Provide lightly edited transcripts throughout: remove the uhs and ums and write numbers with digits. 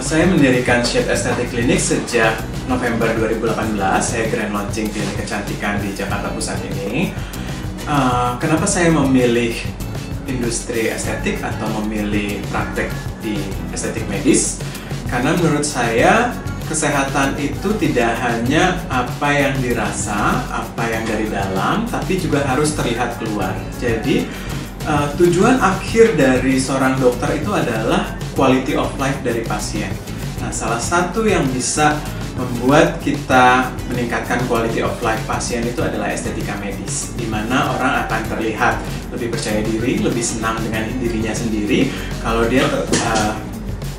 Saya mendirikan Shape Aesthetic Clinic sejak November 2018. Saya grand launching klinik kecantikan di Jakarta Pusat ini. Kenapa saya memilih industri estetik atau memilih praktek di estetik medis? Karena menurut saya kesehatan itu tidak hanya apa yang dirasa, apa yang dari dalam, tapi juga harus terlihat keluar. Jadi tujuan akhir dari seorang dokter itu adalah quality of life dari pasien. Nah, salah satu yang bisa membuat kita meningkatkan quality of life pasien itu adalah estetika medis, di mana orang akan terlihat lebih percaya diri, lebih senang dengan dirinya sendiri. Kalau dia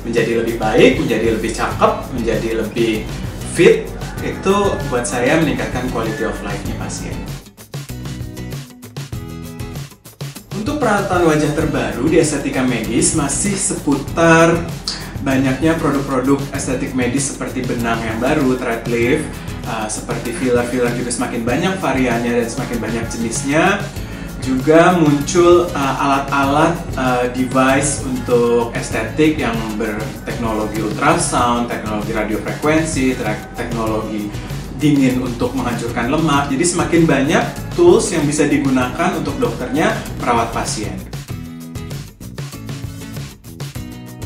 menjadi lebih baik, menjadi lebih cakep, menjadi lebih fit, itu buat saya meningkatkan quality of life-nya pasien. Untuk perawatan wajah terbaru di estetika medis masih seputar banyaknya produk-produk estetik medis seperti benang yang baru, thread lift, seperti filler juga semakin banyak variannya dan semakin banyak jenisnya. Juga muncul alat-alat device untuk estetik yang berteknologi ultrasound, teknologi radiofrekuensi, teknologi dingin untuk menghancurkan lemak. Jadi semakin banyak tools yang bisa digunakan untuk dokternya merawat pasien.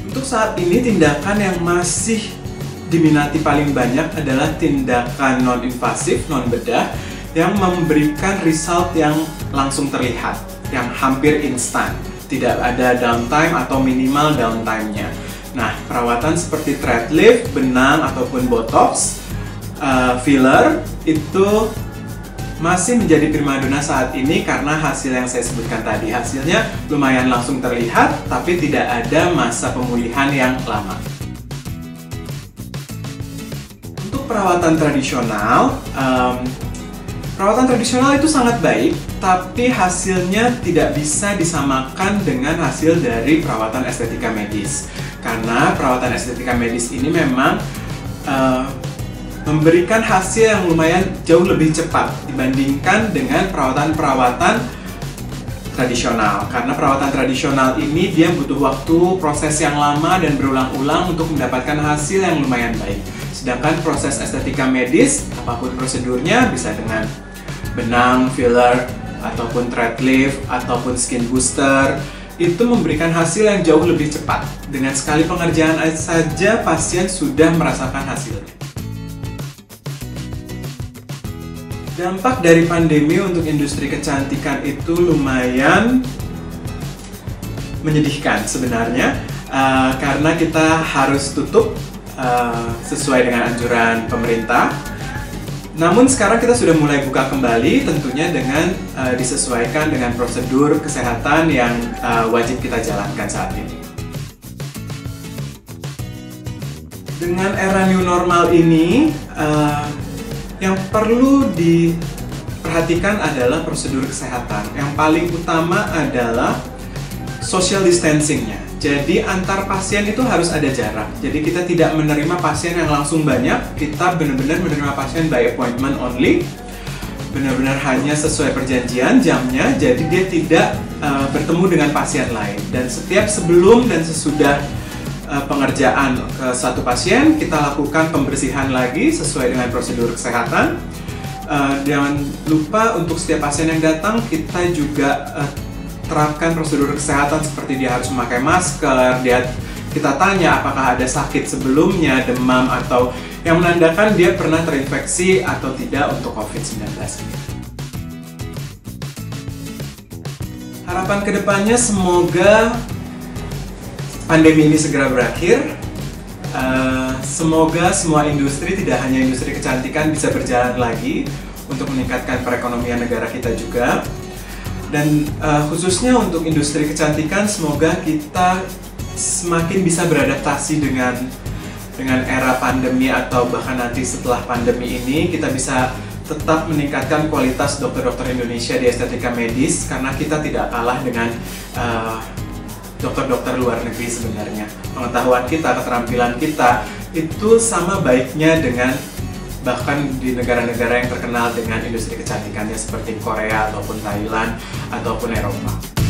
Untuk saat ini tindakan yang masih diminati paling banyak adalah tindakan non-invasif, non-bedah, yang memberikan result yang langsung terlihat, yang hampir instan. Tidak ada downtime atau minimal downtime-nya. Nah, perawatan seperti thread lift, benang, ataupun botox, filler itu masih menjadi primadona saat ini karena hasil yang saya sebutkan tadi. Hasilnya lumayan langsung terlihat, tapi tidak ada masa pemulihan yang lama. Untuk perawatan tradisional itu sangat baik, tapi hasilnya tidak bisa disamakan dengan hasil dari perawatan estetika medis. Karena perawatan estetika medis ini memang memberikan hasil yang lumayan jauh lebih cepat dibandingkan dengan perawatan-perawatan tradisional. Karena perawatan tradisional ini dia butuh waktu, proses yang lama dan berulang-ulang untuk mendapatkan hasil yang lumayan baik. Sedangkan proses estetika medis, apapun prosedurnya, bisa dengan benang, filler, ataupun thread lift, ataupun skin booster, itu memberikan hasil yang jauh lebih cepat. Dengan sekali pengerjaan saja pasien sudah merasakan hasilnya. Dampak dari pandemi untuk industri kecantikan itu lumayan menyedihkan sebenarnya, karena kita harus tutup sesuai dengan anjuran pemerintah. Namun sekarang kita sudah mulai buka kembali, tentunya dengan disesuaikan dengan prosedur kesehatan yang wajib kita jalankan saat ini. Dengan era new normal ini, yang perlu diperhatikan adalah prosedur kesehatan. Yang paling utama adalah social distancing-nya. Jadi antar pasien itu harus ada jarak. Jadi kita tidak menerima pasien yang langsung banyak. Kita benar-benar menerima pasien by appointment only. Benar-benar hanya sesuai perjanjian jamnya. Jadi dia tidak bertemu dengan pasien lain. Dan setiap sebelum dan sesudah pengerjaan ke satu pasien, kita lakukan pembersihan lagi sesuai dengan prosedur kesehatan. Jangan lupa untuk setiap pasien yang datang kita juga terapkan prosedur kesehatan seperti dia harus memakai masker, kita tanya apakah ada sakit sebelumnya, demam, atau yang menandakan dia pernah terinfeksi atau tidak untuk COVID-19 ini. Harapan kedepannya semoga pandemi ini segera berakhir. Semoga semua industri, tidak hanya industri kecantikan, bisa berjalan lagi untuk meningkatkan perekonomian negara kita juga. Dan khususnya untuk industri kecantikan, semoga kita semakin bisa beradaptasi dengan era pandemi, atau bahkan nanti setelah pandemi ini kita bisa tetap meningkatkan kualitas dokter-dokter Indonesia di estetika medis, karena kita tidak kalah dengan dokter-dokter luar negeri sebenarnya. Pengetahuan kita, keterampilan kita itu sama baiknya dengan bahkan di negara-negara yang terkenal dengan industri kecantikannya seperti Korea ataupun Thailand ataupun Eropa.